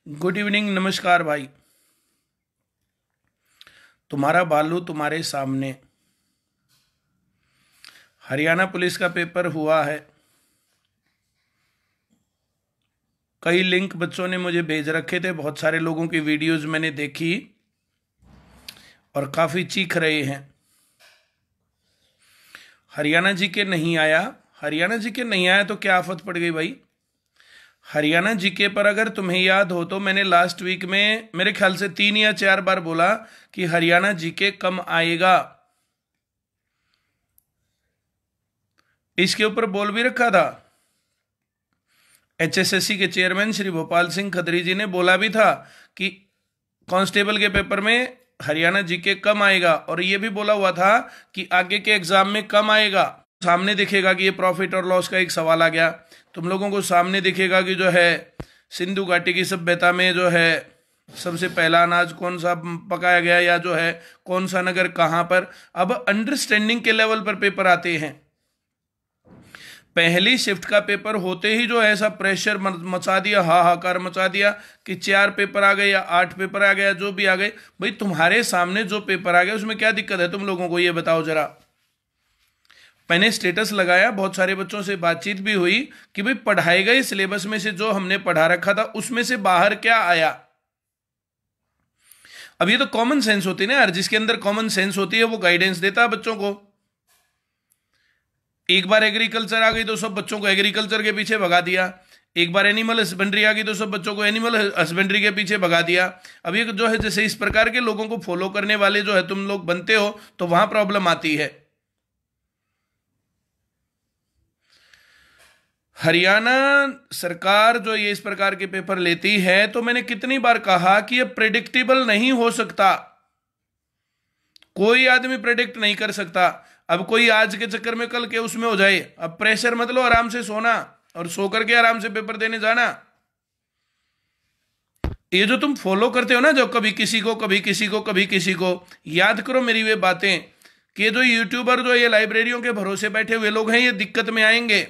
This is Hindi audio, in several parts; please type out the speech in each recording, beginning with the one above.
गुड इवनिंग, नमस्कार भाई। तुम्हारा बालू तुम्हारे सामने। हरियाणा पुलिस का पेपर हुआ है। कई लिंक बच्चों ने मुझे भेज रखे थे, बहुत सारे लोगों की वीडियोस मैंने देखी और काफ़ी चीख रहे हैं। हरियाणा जी के नहीं आया। हरियाणा जी के नहीं आया तो क्या आफत पड़ गई भाई। हरियाणा जीके पर अगर तुम्हें याद हो तो मैंने लास्ट वीक में मेरे ख्याल से 3 या 4 बार बोला कि हरियाणा जीके कम आएगा। इसके ऊपर बोल भी रखा था। एचएसएससी के चेयरमैन श्री भोपाल सिंह खत्री जी ने बोला भी था कि कांस्टेबल के पेपर में हरियाणा जीके कम आएगा, और ये भी बोला हुआ था कि आगे के एग्जाम में कम आएगा। सामने दिखेगा कि ये प्रॉफिट और लॉस का एक सवाल आ गया। तुम लोगों को सामने दिखेगा कि जो है सिंधु घाटी की सभ्यता में जो है सबसे पहला अनाज कौन सा पकाया गया, या जो है कौन सा नगर कहां पर। अब अंडरस्टैंडिंग के लेवल पर पेपर आते हैं। पहली शिफ्ट का पेपर होते ही जो ऐसा प्रेशर मचा दिया, हाहाकार मचा दिया कि 4 पेपर आ गए या 8 पेपर आ गया, जो भी आ गए। भाई तुम्हारे सामने जो पेपर आ गया उसमें क्या दिक्कत है तुम लोगों को, ये बताओ जरा। मैंने स्टेटस लगाया, बहुत सारे बच्चों से बातचीत भी हुई कि भाई पढ़ाए गए सिलेबस में से जो हमने पढ़ा रखा था उसमें से बाहर क्या आया। अब ये तो कॉमन सेंस होती है ना यार, जिसके अंदर कॉमन सेंस होती है वो गाइडेंस देता है बच्चों को। एक बार एग्रीकल्चर आ गई तो सब बच्चों को एग्रीकल्चर के पीछे भगा दिया। एक बार एनिमल हस्बेंड्री आ गई तो सब बच्चों को एनिमल हस्बेंड्री के पीछे भगा दिया। अब ये जो है जैसे इस प्रकार के लोगों को फॉलो करने वाले जो है तुम लोग बनते हो तो वहां प्रॉब्लम आती है। हरियाणा सरकार जो ये इस प्रकार के पेपर लेती है तो मैंने कितनी बार कहा कि ये प्रेडिक्टेबल नहीं हो सकता। कोई आदमी प्रेडिक्ट नहीं कर सकता। अब कोई आज के चक्कर में कल के उसमें हो जाए। अब प्रेशर मत लो, आराम से सोना और सो करके आराम से पेपर देने जाना। ये जो तुम फॉलो करते हो ना, जो कभी किसी को कभी किसी को कभी किसी को, याद करो मेरी वे बातें कि जो यूट्यूबर जो ये लाइब्रेरियों के भरोसे बैठे हुए लोग हैं ये दिक्कत में आएंगे।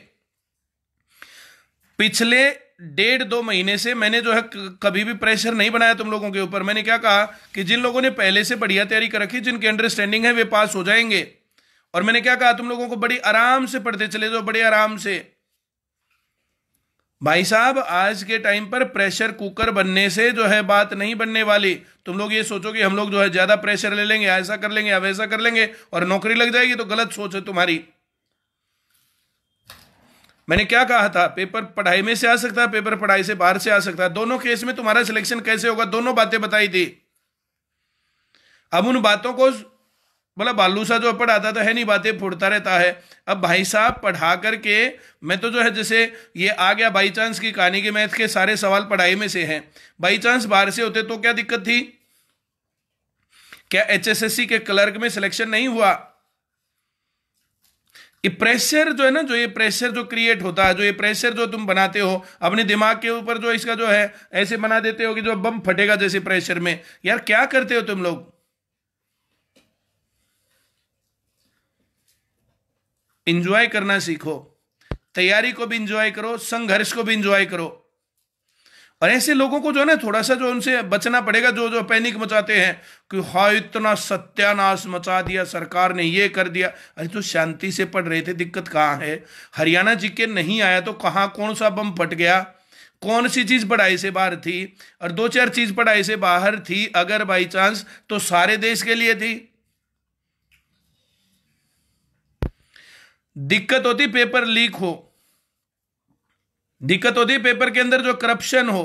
पिछले 1.5-2 महीने से मैंने जो है कभी भी प्रेशर नहीं बनाया तुम लोगों के ऊपर। मैंने क्या कहा कि जिन लोगों ने पहले से बढ़िया तैयारी कर रखी, जिनकी अंडरस्टैंडिंग है, वे पास हो जाएंगे। और मैंने क्या कहा तुम लोगों को, बड़ी आराम से पढ़ते चले जाओ, बड़े आराम से। भाई साहब आज के टाइम पर प्रेशर कुकर बनने से जो है बात नहीं बनने वाली। तुम लोग ये सोचो कि हम लोग जो है ज्यादा प्रेशर ले लेंगे, ऐसा कर लेंगे या वैसा कर लेंगे और नौकरी लग जाएगी, तो गलत सोच है तुम्हारी। मैंने क्या कहा था, पेपर पढ़ाई में से आ सकता है, पेपर पढ़ाई से बाहर से आ सकता है। दोनों केस में तुम्हारा सिलेक्शन कैसे होगा, दोनों बातें बताई थी। अब उन बातों को बोला बालू सा जो पढ़ाता था है नहीं, बातें फुड़ता रहता है। अब भाई साहब पढ़ा करके मैं तो जो है जैसे ये आ गया बाई चांस की कहानी के, मैथ के सारे सवाल पढ़ाई में से हैं। बाई चांस बाहर से होते तो क्या दिक्कत थी? क्या एचएसएससी के क्लर्क में सिलेक्शन नहीं हुआ? ये प्रेशर जो है ना, जो ये प्रेशर जो क्रिएट होता है, जो ये प्रेशर जो तुम बनाते हो अपने दिमाग के ऊपर, जो इसका जो है ऐसे बना देते हो कि जो बम फटेगा जैसे प्रेशर में। यार क्या करते हो तुम लोग? इंजॉय करना सीखो, तैयारी को भी इंजॉय करो, संघर्ष को भी इंजॉय करो। और ऐसे लोगों को जो है ना थोड़ा सा जो उनसे बचना पड़ेगा, जो जो पैनिक मचाते हैं कि हाँ इतना सत्यानाश मचा दिया सरकार ने, ये कर दिया। अरे तो शांति से पढ़ रहे थे, दिक्कत कहाँ है? हरियाणा जी के नहीं आया तो कहाँ कौन सा बम फट गया? कौन सी चीज पढ़ाई से बाहर थी? और 2-4 चीज पढ़ाई से बाहर थी अगर बाई चांस, तो सारे देश के लिए थी। दिक्कत होती पेपर लीक हो, दिक्कत होती पेपर के अंदर जो करप्शन हो।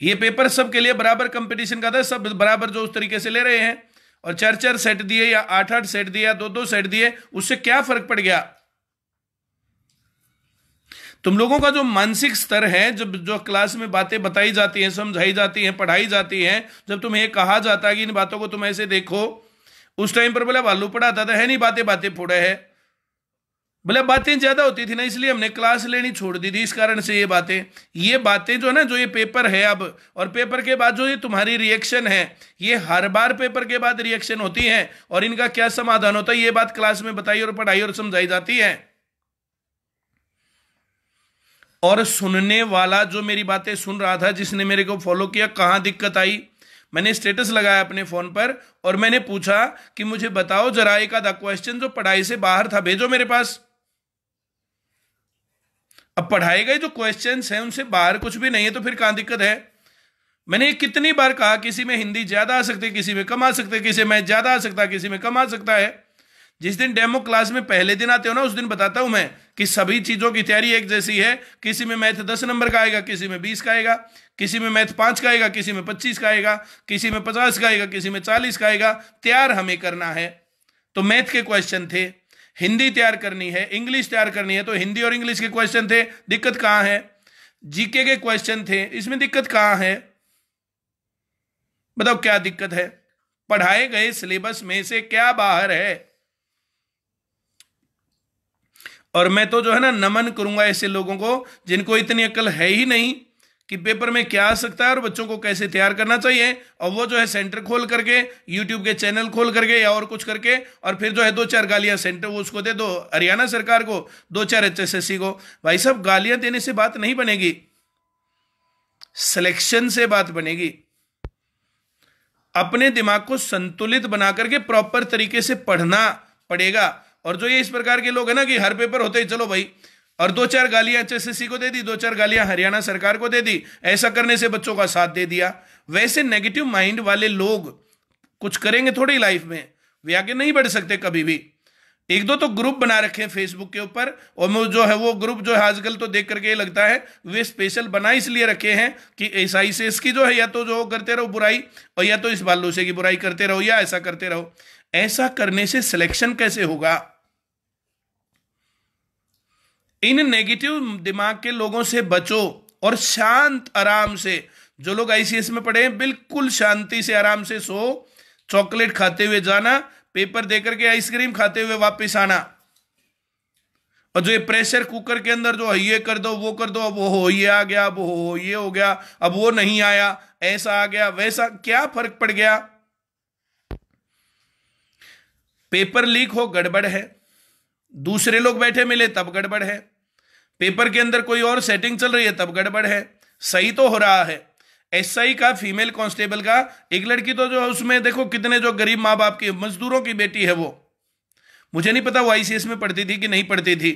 ये पेपर सबके लिए बराबर कंपटीशन का था, सब बराबर जो उस तरीके से ले रहे हैं। और 4-4 सेट दिए या 8-8 सेट दिए या 2-2 सेट दिए, उससे क्या फर्क पड़ गया? तुम लोगों का जो मानसिक स्तर है, जब जो क्लास में बातें बताई जाती हैं, समझाई जाती हैं, पढ़ाई जाती हैं, जब तुम्हें कहा जाता है कि इन बातों को तुम ऐसे देखो, उस टाइम पर बोला भालू पढ़ाता था है नहीं, बातें बातें फोड़े है। बोले बातें ज्यादा होती थी ना, इसलिए हमने क्लास लेनी छोड़ दी थी। इस कारण से ये बातें जो है ना, जो ये पेपर है अब, और पेपर के बाद जो ये तुम्हारी रिएक्शन है, ये हर बार पेपर के बाद रिएक्शन होती है। और इनका क्या समाधान होता है ये बात क्लास में बताई और पढ़ाई और समझाई जाती है। और सुनने वाला जो मेरी बातें सुन रहा था, जिसने मेरे को फॉलो किया, कहाँ दिक्कत आई, मैंने स्टेटस लगाया अपने फोन पर और मैंने पूछा कि मुझे बताओ जरा एक आधा क्वेश्चन जो पढ़ाई से बाहर था, भेजो मेरे पास। अब पढ़ाए गए जो क्वेश्चंस हैं उनसे बाहर कुछ भी नहीं है, तो फिर कहां दिक्कत है। मैंने कितनी बार कहा, किसी में हिंदी ज्यादा आ सकती है, किसी में कम आ सकते, किसी में ज्यादा आ सकता है, किसी में कम आ सकता है। जिस दिन डेमो क्लास में पहले दिन आते हो ना, उस दिन बताता हूं मैं कि सभी चीजों की तैयारी एक जैसी है। किसी में मैथ 10 नंबर का आएगा, किसी में 20 का आएगा, किसी में मैथ 5 का आएगा, किसी में 25 का आएगा, किसी में 50 का आएगा, किसी में 40 का आएगा। तैयार हमें करना है। तो मैथ के क्वेश्चन थे, हिंदी तैयार करनी है, इंग्लिश तैयार करनी है, तो हिंदी और इंग्लिश के क्वेश्चन थे, दिक्कत कहां है। जीके के क्वेश्चन थे, इसमें दिक्कत कहां है, बताओ क्या दिक्कत है। पढ़ाए गए सिलेबस में से क्या बाहर है। और मैं तो जो है ना नमन करूंगा ऐसे लोगों को जिनको इतनी अक्ल है ही नहीं कि पेपर में क्या आ सकता है और बच्चों को कैसे तैयार करना चाहिए। और वो जो है सेंटर खोल करके, यूट्यूब के चैनल खोल करके या और कुछ करके, और फिर जो है 2-4 गालियां सेंटर वो उसको दे दो, हरियाणा सरकार को, 2-4 HSSC को। भाई साहब, गालियां देने से बात नहीं बनेगी, सिलेक्शन से बात बनेगी। अपने दिमाग को संतुलित बना करके प्रॉपर तरीके से पढ़ना पड़ेगा। और जो ये इस प्रकार के लोग हैं ना कि हर पेपर होते ही चलो भाई, और 2-4 गालियां HSSC को दे दी, 2-4 गालियां हरियाणा सरकार को दे दी, ऐसा करने से बच्चों का साथ दे दिया। वैसे नेगेटिव माइंड वाले लोग कुछ करेंगे थोड़ी लाइफ में, वे आगे नहीं बढ़ सकते कभी भी। 1-2 तो ग्रुप बना रखे हैं फेसबुक के ऊपर, और जो है वो ग्रुप जो है आजकल तो देख करके लगता है वे स्पेशल बना इसलिए रखे हैं कि ऐसा की जो है या तो जो करते रहो बुराई, और या तो इस बालू से की बुराई करते रहो, या ऐसा करते रहो। ऐसा करने से सिलेक्शन कैसे होगा। इन नेगेटिव दिमाग के लोगों से बचो और शांत आराम से, जो लोग ICS में पढ़े हैं, बिल्कुल शांति से आराम से सो, चॉकलेट खाते हुए जाना, पेपर देकर के आइसक्रीम खाते हुए वापस आना। और जो ये प्रेशर कुकर के अंदर जो है ये कर दो, वो कर दो, अब वो हो ये आ गया, अब हो ये हो गया, अब वो नहीं आया, ऐसा आ गया, वैसा, क्या फर्क पड़ गया। पेपर लीक हो गड़बड़ है, दूसरे लोग बैठे मिले तब गड़बड़ है, पेपर के अंदर कोई और सेटिंग चल रही है तब गड़बड़ है। सही तो हो रहा है। SI का, फीमेल कांस्टेबल का, एक लड़की तो जो उसमें देखो कितने जो गरीब माँ बाप की, मजदूरों की बेटी है वो, मुझे नहीं पता वो ICS में पढ़ती थी कि नहीं पढ़ती थी।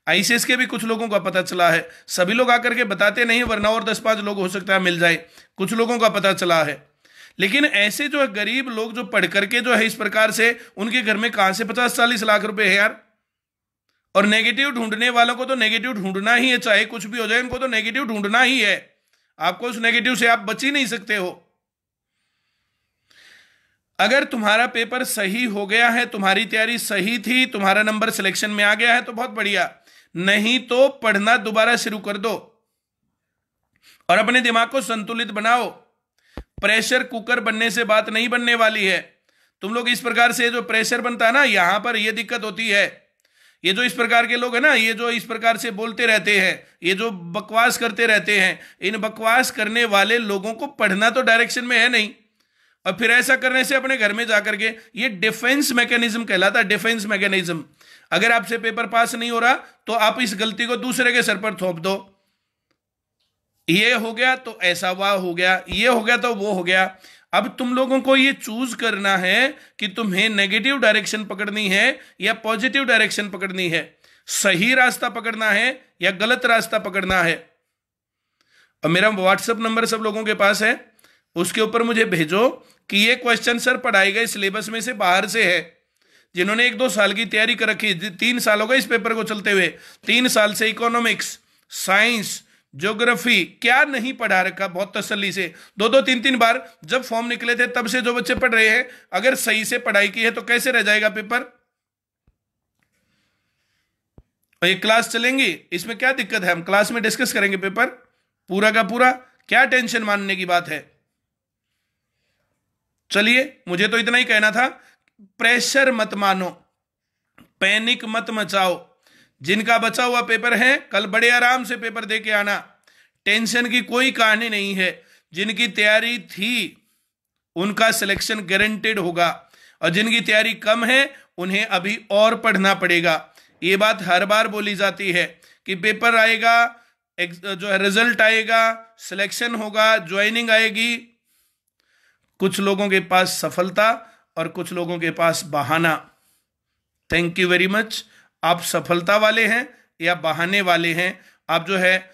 ICS के भी कुछ लोगों का पता चला है, सभी लोग आकर के बताते नहीं, वरना और 10-5 लोग हो सकता है मिल जाए, कुछ लोगों का पता चला है। लेकिन ऐसे जो है गरीब लोग जो पढ़ करके जो है इस प्रकार से, उनके घर में कहां से 50-40 लाख रुपए है यार। और नेगेटिव ढूंढने वालों को तो नेगेटिव ढूंढना ही है, चाहे कुछ भी हो जाए, उनको तो नेगेटिव ढूंढना ही है। आपको उस नेगेटिव से आप बच ही नहीं सकते हो। अगर तुम्हारा पेपर सही हो गया है, तुम्हारी तैयारी सही थी, तुम्हारा नंबर सिलेक्शन में आ गया है तो बहुत बढ़िया, नहीं तो पढ़ना दोबारा शुरू कर दो और अपने दिमाग को संतुलित बनाओ। प्रेशर कुकर बनने से बात नहीं बनने वाली है। तुम लोग इस प्रकार से जो प्रेशर बनता है ना, यहां पर यह दिक्कत होती है। ये जो इस प्रकार के लोग हैं ना, ये जो इस प्रकार से बोलते रहते हैं, ये जो बकवास करते रहते हैं, इन बकवास करने वाले लोगों को पढ़ना तो डायरेक्शन में है नहीं, और फिर ऐसा करने से अपने घर में जाकर के, ये डिफेंस मैकेनिज्म कहलाता है, डिफेंस मैकेनिज्म। अगर आपसे पेपर पास नहीं हो रहा तो आप इस गलती को दूसरे के सर पर थोप दो, ये हो गया तो ऐसा वाह हो गया, ये हो गया तो वो हो गया। अब तुम लोगों को ये चूज करना है कि तुम्हें नेगेटिव डायरेक्शन पकड़नी है या पॉजिटिव डायरेक्शन पकड़नी है, सही रास्ता पकड़ना है या गलत रास्ता पकड़ना है। और मेरा WhatsApp नंबर सब लोगों के पास है, उसके ऊपर मुझे भेजो कि ये क्वेश्चन सर पढ़ाए गए सिलेबस में से बाहर से है। जिन्होंने 1-2 साल की तैयारी कर रखी, 3 साल हो गए इस पेपर को चलते हुए, 3 साल से इकोनॉमिक्स, साइंस, ज्योग्राफी क्या नहीं पढ़ा रखा, बहुत तसल्ली से 2-2, 3-3 बार जब फॉर्म निकले थे तब से जो बच्चे पढ़ रहे हैं, अगर सही से पढ़ाई की है तो कैसे रह जाएगा पेपर। और ये क्लास चलेंगी, इसमें क्या दिक्कत है, हम क्लास में डिस्कस करेंगे पेपर पूरा का पूरा, क्या टेंशन मानने की बात है। चलिए, मुझे तो इतना ही कहना था, प्रेशर मत मानो, पैनिक मत मचाओ। जिनका बचा हुआ पेपर है, कल बड़े आराम से पेपर दे के आना, टेंशन की कोई कहानी नहीं है। जिनकी तैयारी थी उनका सिलेक्शन गारंटेड होगा, और जिनकी तैयारी कम है उन्हें अभी और पढ़ना पड़ेगा। ये बात हर बार बोली जाती है कि पेपर आएगा, जो है रिजल्ट आएगा, सिलेक्शन होगा, ज्वाइनिंग आएगी। कुछ लोगों के पास सफलता और कुछ लोगों के पास बहाना। Thank you very much. आप सफलता वाले हैं या बहाने वाले हैं? आप जो है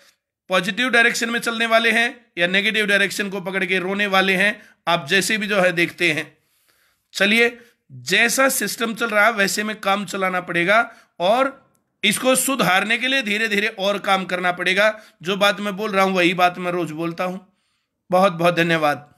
पॉजिटिव डायरेक्शन में चलने वाले हैं या नेगेटिव डायरेक्शन को पकड़ के रोने वाले हैं? आप जैसे भी जो है देखते हैं। चलिए, जैसा सिस्टम चल रहा है वैसे में काम चलाना पड़ेगा और इसको सुधारने के लिए धीरे धीरे और काम करना पड़ेगा। जो बात मैं बोल रहा हूं वही बात मैं रोज बोलता हूं। बहुत बहुत धन्यवाद।